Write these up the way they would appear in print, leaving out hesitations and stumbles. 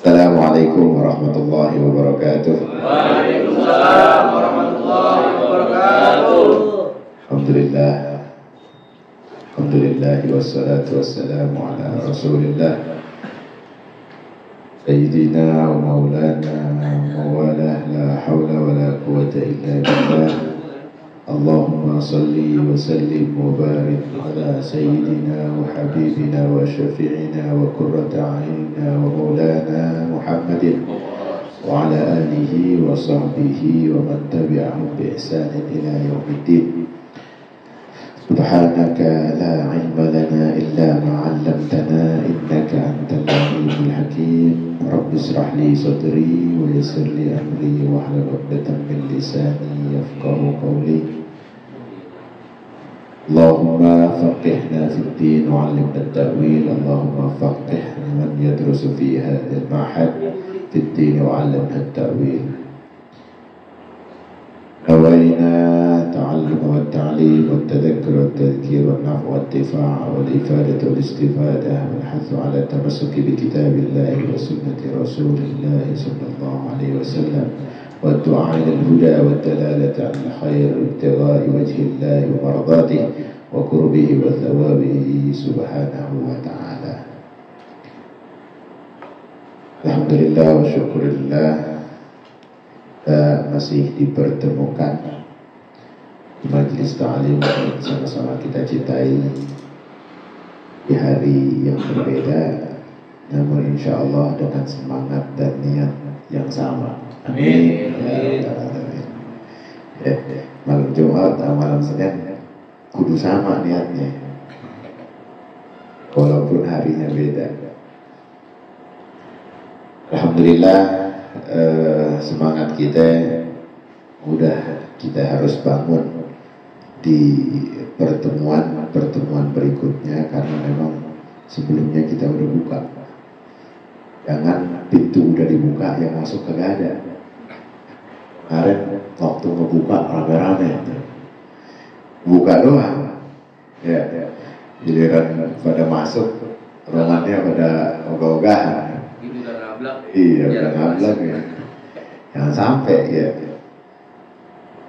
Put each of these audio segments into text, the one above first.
Assalamualaikum warahmatullahi wabarakatuh. Waalaikumsalam warahmatullahi wabarakatuh. Alhamdulillah. Alhamdulillah wassalatu wassalamu ala Rasulillah Sayyidina wa maulana mawalah la hawla wa la quwwata illa billah. Allahumma salli wa sallim wa barik ala sayyidina wa habibina wa syafi'ina wa qurrata a'yunina wa maulana Muhammadin wa ala alihi wa sahbihi wa man tabi'ahum bi ihsanin ila yaumiddin. Subhanaka la ilma lana illa ma 'allamtana innaka antal alimul hakim. Rabbi ishrah li sadri wa yassir li amri wahlul 'uqdatam min lisani yafqahu qawli. Allahumma faqihna fid din wa 'allimna at-ta'wil. Allahumma faqih man yadrusu fi hadzal ma'had fid din wa 'allimna at-ta'wil. Nawayna ta'allum wa ta'lim wa tadhakkur wa tadhkir wa naf' wa ittifa' wa al-ifadah wal istifadah wal hath 'ala tamassuki bi kitabillahi wa sunnati rasulillah sallallahu alaihi wasallam wa du'a ila al-huda wa dalalati 'ala al-khair wa ibtigha'i wajhillahi wa mardatihi wa qurbihi wa thawabihi subhanahu wa ta'ala. Alhamdulillah wa syukurillah, kita masih dipertemukan di majelis ta'lim yang sama-sama kita cintai di hari yang berbeda, namun insya Allah dengan semangat dan niat yang sama. Amin. Malam Jumat atau malam Senin kudu sama niatnya, walaupun harinya beda. Alhamdulillah, semangat kita kita harus bangun di pertemuan berikutnya, karena memang sebelumnya kita udah buka. Jangan pintu udah dibuka yang masuk kagak ada. Kemarin waktu ngebuka rame-rame, buka doang, ya, giliran pada masuk ruangannya pada ogah-ogahan. Iya, udah ngablak ya. Jangan sampai ya.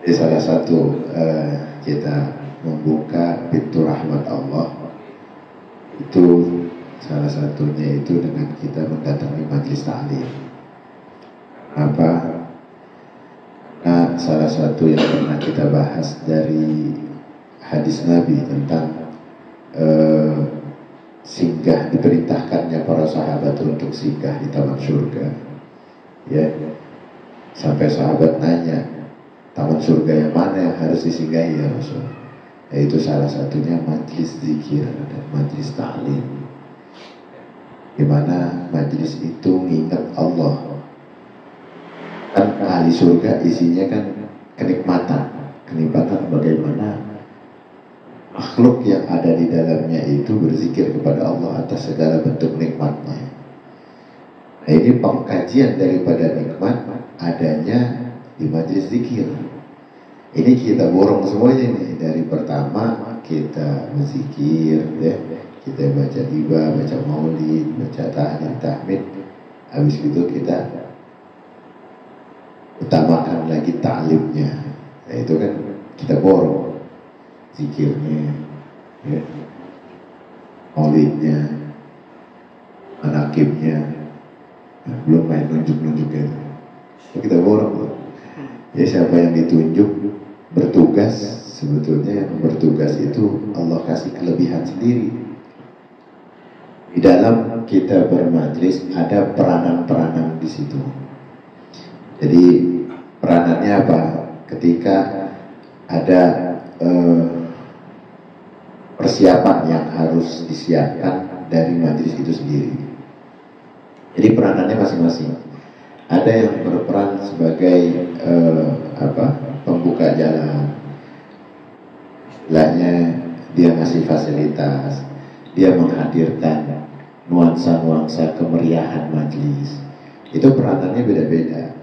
Jadi salah satu kita membuka pintu rahmat Allah itu, salah satunya itu dengan kita mendatangi majelis ta'lim. Apa? Nah, salah satu yang pernah kita bahas dari hadis Nabi tentang singgah, diperintahkannya para sahabat untuk singgah di taman surga, ya, sampai sahabat nanya, taman surga yang mana yang harus disinggahi ya Rasul? Yaitu salah satunya majlis zikir dan majlis ta'lim, di mana majlis itu mengingat Allah. Kan ahli surga isinya kan kenikmatan bagaimana makhluk yang ada di dalamnya itu berzikir kepada Allah atas segala bentuk nikmatnya. Nah, ini pengkajian daripada nikmat adanya di majelis zikir. Ini kita borong semuanya nih, dari pertama kita berzikir, ya, kita baca hibah, baca maulid, baca tahlil, tahmid. Habis itu kita utamakan lagi ta'limnya. Nah, itu kan kita borong zikirnya, ya, maulidnya, manakibnya, nah, belum main nunjuk-nunjuknya. Kita borong. Ya, siapa yang ditunjuk bertugas, sebetulnya yang bertugas itu Allah kasih kelebihan sendiri. Di dalam kita bermajlis ada peranan-peranan di situ. Jadi peranannya apa? Ketika ada persiapan yang harus disiapkan dari majelis itu sendiri. Jadi peranannya masing-masing. Ada yang berperan sebagai pembuka jalan. Istilahnya dia ngasih fasilitas, dia menghadirkan nuansa-nuansa kemeriahan majelis. Itu peranannya beda-beda.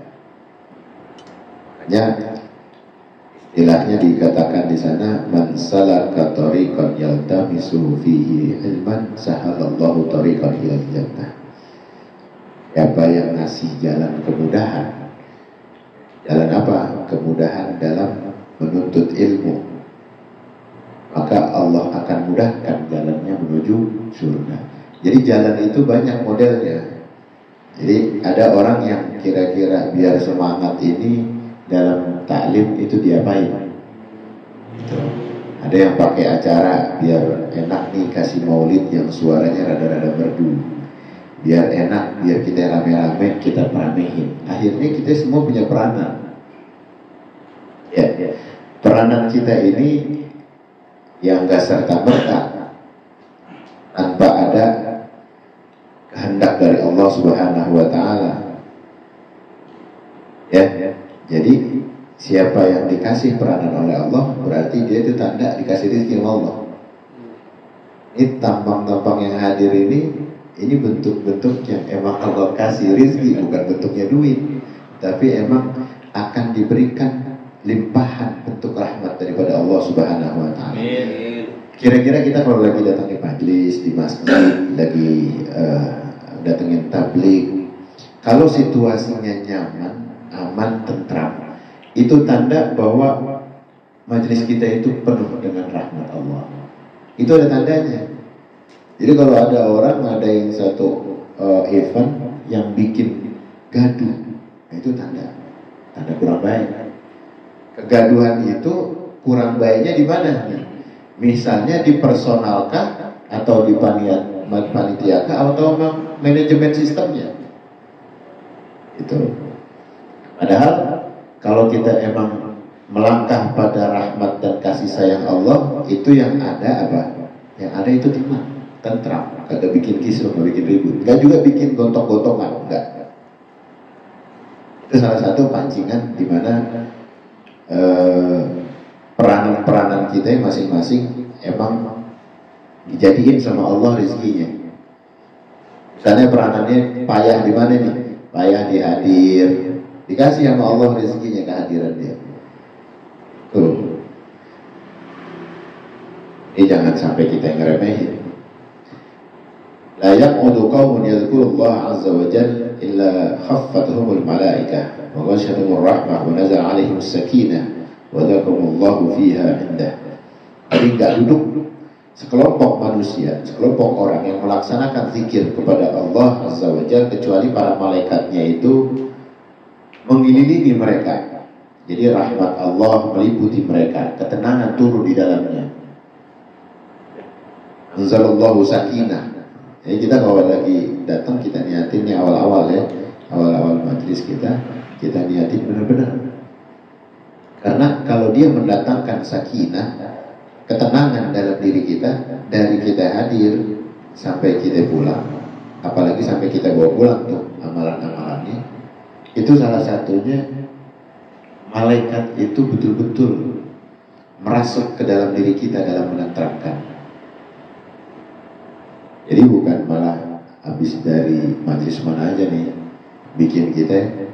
Makanya istilahnya dikatakan di sana, man salaka tariqan yaltamisu fihi ilman sahalallahu tariqan ilal jannah. Siapa yang ngasih jalan kemudahan, jalan apa? Kemudahan dalam menuntut ilmu, maka Allah akan mudahkan jalannya menuju surga. Jadi jalan itu banyak modelnya. Jadi ada orang yang kira-kira biar semangat ini dalam taklim itu diapain? Gitu. Ada yang pakai acara biar enak nih kasih maulid yang suaranya rada-rada merdu, biar enak, biar kita rame-rame kita peramehin. Akhirnya kita semua punya peranan. Ya, peranan kita ini yang gak serta-merta tanpa ada kehendak dari Allah Subhanahu wa Ta'ala. Ya, jadi siapa yang dikasih peranan oleh Allah berarti dia itu tanda dikasih rezeki oleh Allah. Ini tampang-tampang yang hadir ini bentuk-bentuk yang emang Allah kasih rezeki, bukan bentuknya duit, tapi emang akan diberikan limpahan bentuk rahmat daripada Allah Subhanahu wa Ta'ala. Kira-kira kita kalau lagi datang di majelis, di masjid, lagi datengin tabligh, kalau situasinya nyaman, aman, tentram, itu tanda bahwa majelis kita itu penuh dengan rahmat Allah. Itu ada tandanya. Jadi kalau ada orang ngadain satu event yang bikin gaduh, itu tanda kurang baik. Kegaduhan itu kurang baiknya di mana nih? Misalnya dipersonalkan atau di panitiakah atau manajemen sistemnya. Itu. Padahal kalau kita emang melangkah pada rahmat dan kasih sayang Allah, itu yang ada apa? Yang ada itu tenang, tentram, kagak bikin kisruh, kagak bikin ribut, nggak juga bikin gontok-gontongan, enggak. Itu salah satu pancingan di mana peranan-peranan kita masing-masing emang dijadiin sama Allah rezekinya. Misalnya peranannya payah di mana nih? Payah di hadir, dikasih sama Allah rezekinya kehadiran dia. Tuh. Ini jangan sampai kita ngeremehin. La yaq'udu qaumun yadhkurullah azza wa jalla illa khaffatuhumul malaikah wa ghashiyatuhumur rahmah wa nazala 'alaihimul sakinah wa dzakarullahu fiha indah. Jadi enggak duduk sekelompok manusia, sekelompok orang yang melaksanakan zikir kepada Allah azza wa jalla kecuali para malaikatnya itu mengelilingi mereka. Jadi rahmat Allah meliputi mereka, ketenangan turun di dalamnya. Anzalallahu sakinah. Jadi kita kalau lagi datang kita niatin nih awal-awal ya, awal-awal majelis kita niatin benar-benar. Karena kalau dia mendatangkan sakinah, ketenangan dalam diri kita, dari kita hadir sampai kita pulang, apalagi sampai kita bawa pulang tuh amalan-amalannya, itu salah satunya malaikat itu betul-betul merasuk ke dalam diri kita dalam menenteramkan. Jadi bukan malah habis dari majelis mana aja nih bikin kita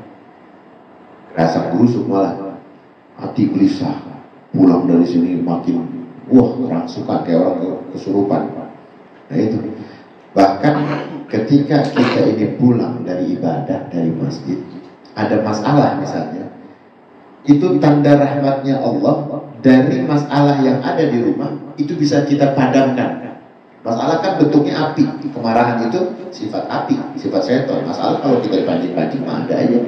rasa busuk, malah hati gelisah, pulang dari sini makin kurang suka kayak orang kesurupan. Nah itu. Bahkan ketika kita ini pulang dari ibadah, dari masjid, ada masalah misalnya, itu tanda rahmatnya Allah dari masalah yang ada di rumah itu bisa kita padamkan. Masalah kan bentuknya api, kemarahan itu sifat api, sifat setan. Masalah kalau kita dipancing-pancing mah ada aja,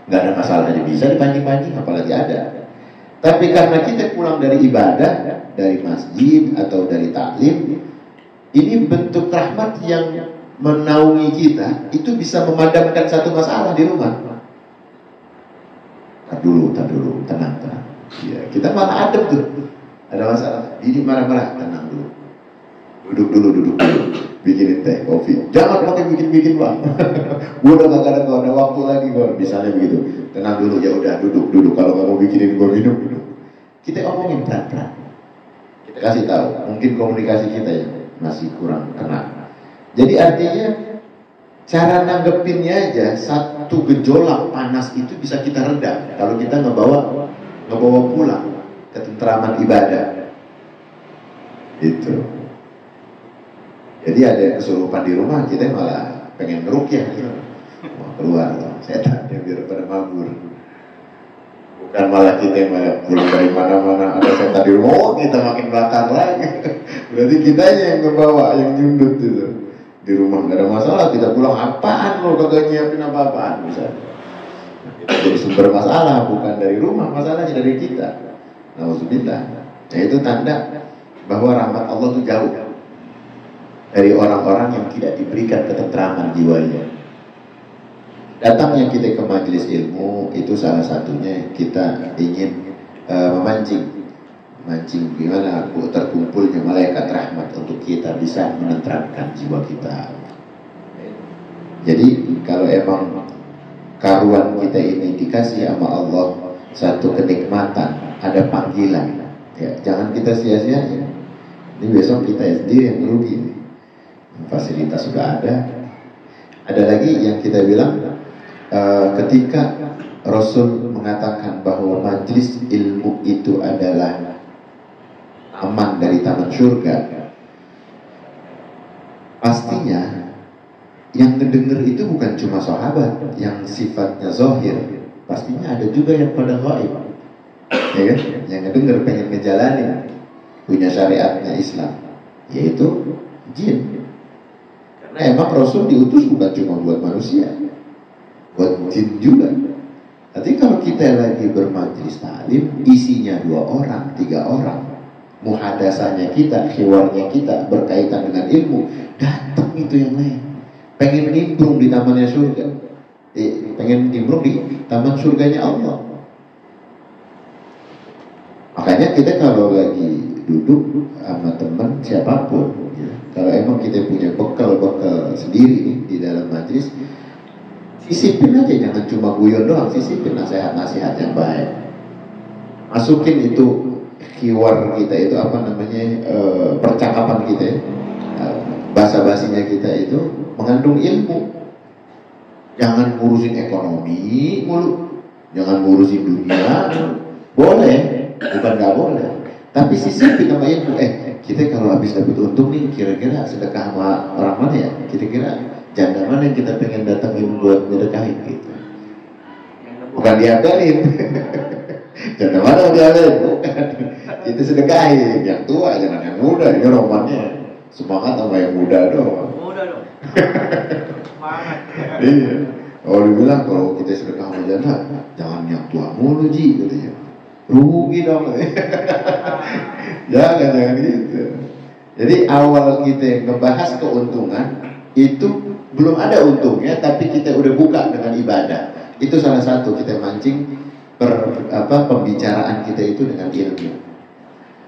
nggak ada masalahnya, bisa dipancing-pancing apalagi ada. Tapi karena kita pulang dari ibadah, dari masjid atau dari taklim, ini bentuk rahmat yang menaungi kita, itu bisa memadamkan satu masalah di rumah. Tar dulu, tenang. Ya, kita malah adem tuh, ada masalah, ini marah-marah, tenang dulu. Duduk dulu, bikinin teh, kopi. Jangan pakai bikin bang. Gue udah gak ada waktu lagi bang. Misalnya begitu. Tenang dulu, ya udah duduk. Kalau nggak mau bikinin gue minum. Kita omongin pelan-pelan. Kita kasih tahu. Mungkin komunikasi kita ya masih kurang kena. Jadi artinya cara nanggepinnya aja, satu gejolak panas itu bisa kita redam kalau kita ngebawa pulang ketentraman ibadah. Itu. Jadi ada kesurupan di rumah, kita malah pengen ngerukyah gitu. keluar setannya biar pada mabur. Bukan malah kita yang malah pulang dari mana-mana ada setan di rumah, oh, kita makin bakar lagi. Berarti kitanya yang kebawa, yang nyundut itu. Di rumah nggak ada masalah, kita pulang apaan lo kagak nyiapin apa-apaan misalnya. Itu jadi sumber masalah, bukan dari rumah, masalahnya dari kita. Nauzubillah. Nah itu tanda bahwa rahmat Allah itu jauh dari orang-orang yang tidak diberikan ketentraman jiwanya. Datangnya kita ke majelis ilmu itu salah satunya kita ingin memancing gimana terkumpulnya malaikat rahmat untuk kita bisa menenteramkan jiwa kita. Jadi kalau emang karuan kita ini dikasih sama Allah satu kenikmatan, ada panggilan, ya jangan kita sia-siain. Ini besok kita sendiri yang rugi. Fasilitas sudah ada. Ada lagi yang kita bilang ketika Rasul mengatakan bahwa majlis ilmu itu adalah aman dari taman surga, pastinya yang ngedenger itu bukan cuma sahabat yang sifatnya zahir, pastinya ada juga yang pada gaib, ya kan? Yang ngedenger pengen ngejalanin, punya syariatnya Islam, yaitu jin. Karena emang Rasul diutus bukan cuma buat manusia, buat jin juga. Nanti kalau kita lagi bermajlis taklim, isinya 2 orang, 3 orang, muhadasahnya kita, khiwarnya kita berkaitan dengan ilmu, datang itu yang lain, pengen nimbrung di tamannya surga, pengen nimbrung di taman surganya Allah. Makanya kita kalau lagi duduk sama teman siapapun, ya, kalau emang kita punya bekal sendiri nih, di dalam majlis, sisipin aja, jangan cuma guyon doang, sisipin nasihat-nasihat yang baik. Masukin itu khiwar kita itu apa namanya, percakapan kita, basa-basinya kita itu mengandung ilmu. Jangan ngurusin ekonomi mulu, jangan ngurusin dunia. Boleh, bukan nggak boleh, tapi sisipin sama ilmu. Kita kalau habis dapat untung nih, kira-kira sedekah sama orang mana ya? Kira-kira janda mana yang kita pengen datangin buat sedekahin gitu. Bukan diakalin. Janda mana diakalin? Bukan. Itu sedekahin. Yang tua, jangan yang muda. Ini romannya semangat sama yang muda doang. Muda dong. Semangat. Iya. Oh dibilang kalau kita sedekah sama janda, jangan yang tua mulu Ji, katanya. Rugi dong. Jangan gitu. Jadi awal kita ngebahas keuntungan itu belum ada untungnya, tapi kita udah buka dengan ibadah. Itu salah satu kita mancing pembicaraan kita itu dengan ilmu.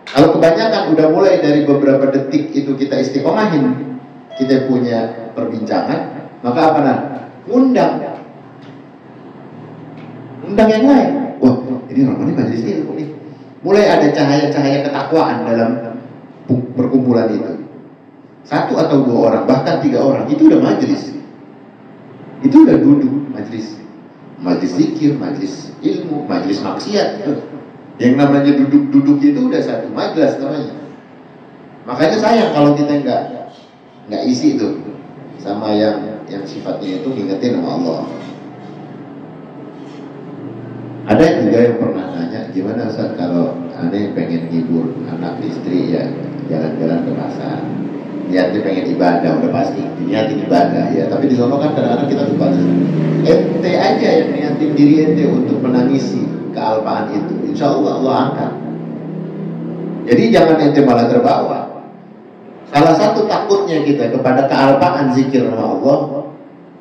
Kalau kebanyakan udah mulai dari beberapa detik itu kita istiqomahin, kita punya perbincangan, maka apa nah? Undang yang lain. Wah, ini Ramadan majelis ilmu nih. Mulai ada cahaya-cahaya ketakwaan dalam perkumpulan itu. 1 atau 2 orang, bahkan 3 orang, itu udah majelis. Itu udah duduk majelis. Majelis zikir, majelis ilmu, majelis maksiat. Yang namanya duduk-duduk itu udah satu majelis namanya. Makanya sayang kalau kita nggak isi itu sama yang sifatnya itu ngingetin sama Allah. Ada juga yang pernah nanya, gimana Ustaz kalau aneh pengen hibur anak istri ya jalan-jalan ke pasar, niatnya pengen ibadah, udah pasti niatin ibadah ya, tapi di sana kan kadang-kadang kita lupa. Ente aja yang niatin diri ente untuk menangisi kealpaan itu, insya Allah angkat. Jadi jangan ente malah terbawa. Salah satu takutnya kita kepada kealpaan zikir sama Allah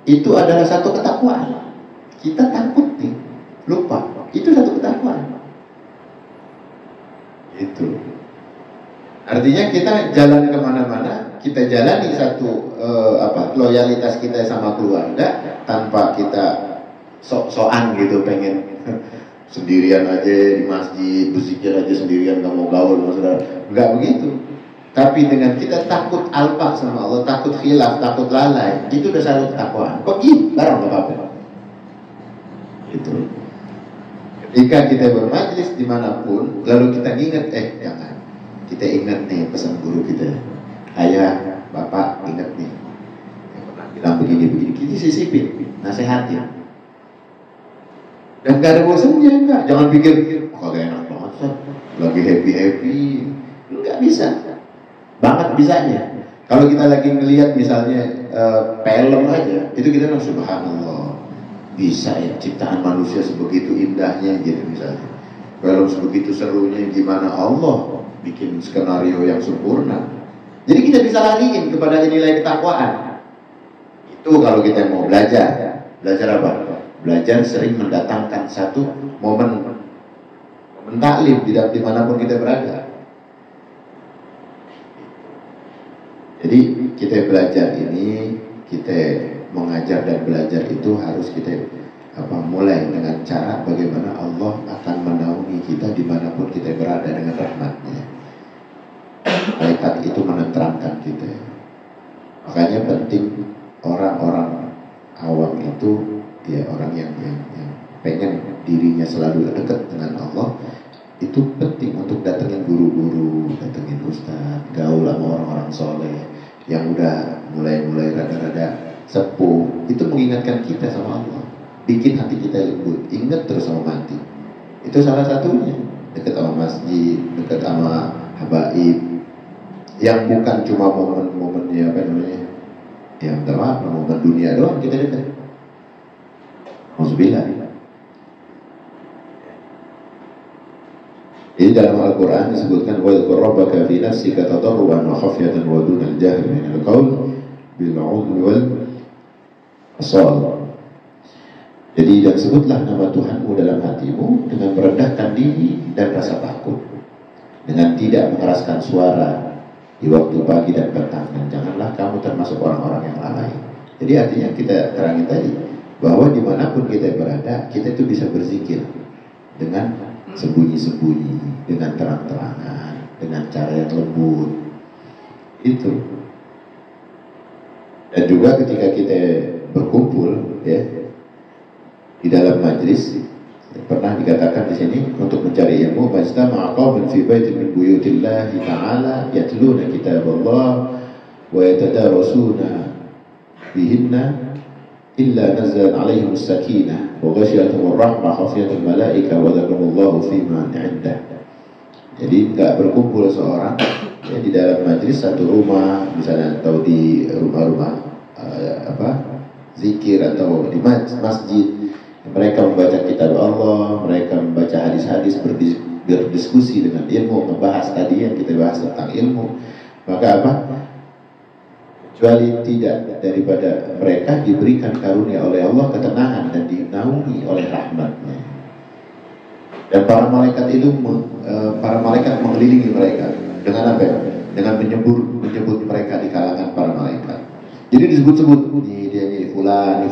itu adalah satu ketakwaan. Kita takut nih, lupa. Itu satu ketakwaan. Itu. Artinya kita jalan kemana-mana, kita jalani satu loyalitas kita sama keluarga tanpa kita sok-sokan gitu pengen sendirian aja di masjid, berzikir aja sendirian, gak mau gaul sama saudara. Enggak begitu. Tapi dengan kita takut alpa sama Allah, takut khilaf, takut lalai, itu udah satu ketakwaan. Pergi bareng gak apa-apa. Itu. Ketika kita bermajlis dimanapun, lalu kita ingat, jangan. Kita ingat nih pesan guru kita. Ayah, bapak, ingat nih. Yang pernah bilang begini, kita sisipin, nasehatin. Dan gak ada bosannya, enggak. Jangan pikir, kagak enak banget, lagi happy, enggak bisa. Banget bisanya. Kalau kita lagi ngelihat misalnya film aja, itu kita bilang subhanallah, bisa ya ciptaan manusia sebegitu indahnya gitu misalnya. Film sebegitu serunya, gimana Allah bikin skenario yang sempurna. Jadi kita bisa lariin kepada nilai ketakwaan. Itu kalau kita mau belajar. Belajar apa? Belajar sering mendatangkan satu momen taklim dimanapun kita berada. Jadi kita belajar ini, kita mengajar dan belajar itu harus kita mulai dengan cara bagaimana Allah akan menaungi kita dimanapun kita berada dengan rahmatnya. Malaikat itu menenteramkan kita. Makanya penting orang-orang awam itu, ya orang yang pengen dirinya selalu dekat dengan Allah, itu penting untuk datengin guru-guru, datengin ustaz, gaul sama orang-orang soleh yang udah mulai rada-rada sepuh. Itu mengingatkan kita sama Allah, bikin hati kita lembut, ingat terus sama mati. Itu salah satunya, dekat sama masjid, dekat sama habaib, yang bukan cuma momen-momennya yang momen dunia doang kita dekat. Alhamdulillah. Jadi dalam Al-Quran disebutkan وَاذْكُرْ رَبَّكَ فِي نَفْسِكَ تَضَرُّعًا وَخَفْيَةً وَدُونَ الْجَهْرِ مِنَ الْقَوْلِ بِالْعُدْوِ وَالْأَصَالِ. Jadi dan sebutlah nama Tuhanmu dalam hatimu dengan merendahkan diri dan rasa takut, dengan tidak mengeraskan suara di waktu pagi dan petang, dan janganlah kamu termasuk orang-orang yang lalai. Jadi artinya kita terangin tadi bahwa dimanapun kita berada, kita itu bisa berzikir dengan sembunyi-sembunyi, dengan terang-terangan, dengan cara yang lembut. Itu. Dan juga ketika kita berkumpul ya di dalam majlis, pernah dikatakan di sini untuk mencari ilmu, majtama'a qaumun fi baitin min buyutillahi ta'ala yatluna kitaballah wa yatadarasuna bihinna illa nazzala 'alaihim as-sakinah wa ghashiyatuhum ar-rahmah khafiyatan malaika wa dzakarallahu fi man 'indah. Jadi enggak berkumpul seorang ya, di dalam majlis satu rumah misalnya, atau di rumah-rumah zikir atau di masjid, mereka membaca kitab Allah, mereka membaca hadis-hadis, berdiskusi dengan ilmu, membahas tadi yang kita bahas tentang ilmu, maka kecuali tidak daripada mereka diberikan karunia oleh Allah ketenangan dan dinaungi oleh rahmatnya. Dan para malaikat itu mengelilingi mereka dengan apa? Dengan menyebut mereka di kalangan para malaikat. Jadi disebut-sebut, ini fulan,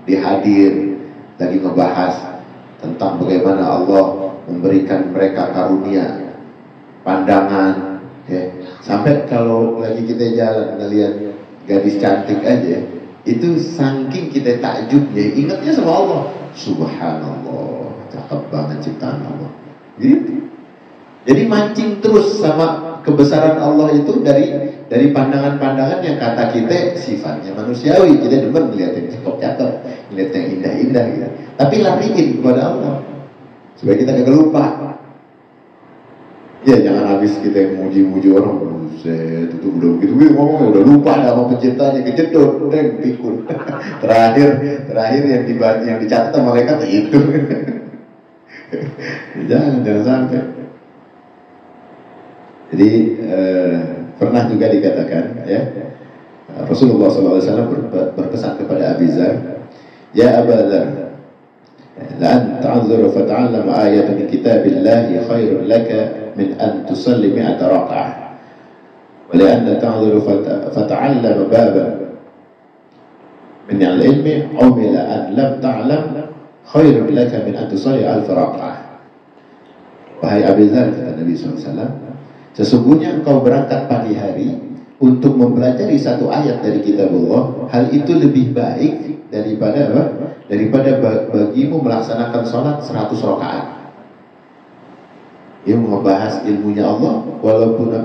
dihadir lagi ngebahas tentang bagaimana Allah memberikan mereka karunia pandangan. Ya. Sampai kalau lagi kita jalan ngelihat gadis cantik aja, itu saking kita takjubnya, ingatnya sama Allah. Subhanallah, cakep banget ciptaan Allah. Gitu. Jadi mancing terus sama kebesaran Allah itu dari pandangan-pandangan yang kata kita sifatnya manusiawi. Kita demen ngeliatin cakep-cakep, ngeliat yang indah-indah gitu. Tapi lariin kepada Allah supaya kita gak lupa. Ya jangan habis kita muji-muji orang, buset itu udah begitu ngomongnya udah lupa nama penciptanya, kejedot, pikun. terakhir yang dicatat sama mereka itu. jangan sampai. Jadi pernah juga dikatakan ya, Rasulullah SAW berpesan kepada Abi Dzar, ya Aba Dzar, la'an ta'adzur fata'allam ayat min kitabillahi khairun laka min an tusalli mi'ata raka'ah wa li'anna ta'adzur fata'allam baban min al-ilmi umila an lam ta'lam khairun laka min an tusalli alf raka'ah. Wahai Abi Dzar, kata Nabi SAW, sesungguhnya engkau berangkat pagi hari untuk mempelajari satu ayat dari kitabullah, hal itu lebih baik daripada bagimu melaksanakan sholat 100 rakaat. Yang membahas ilmunya Allah walaupun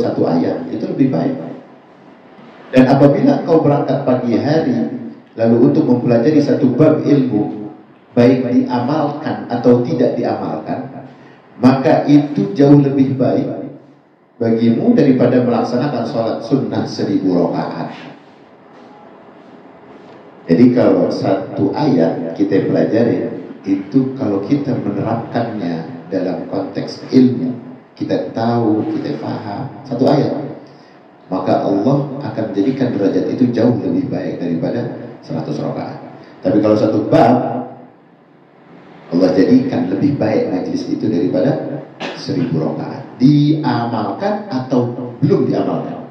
satu ayat, itu lebih baik. Dan apabila engkau berangkat pagi hari lalu untuk mempelajari satu bab ilmu, baik diamalkan atau tidak diamalkan, maka itu jauh lebih baik bagimu daripada melaksanakan sholat sunnah 1000 rakaat. Jadi kalau satu ayat kita pelajari, itu kalau kita menerapkannya dalam konteks ilmu, kita tahu, kita paham satu ayat, maka Allah akan menjadikan derajat itu jauh lebih baik daripada 100 rakaat. Tapi kalau satu bab, Allah jadikan lebih baik majlis itu daripada 1000 rakaat. Diamalkan atau belum diamalkan.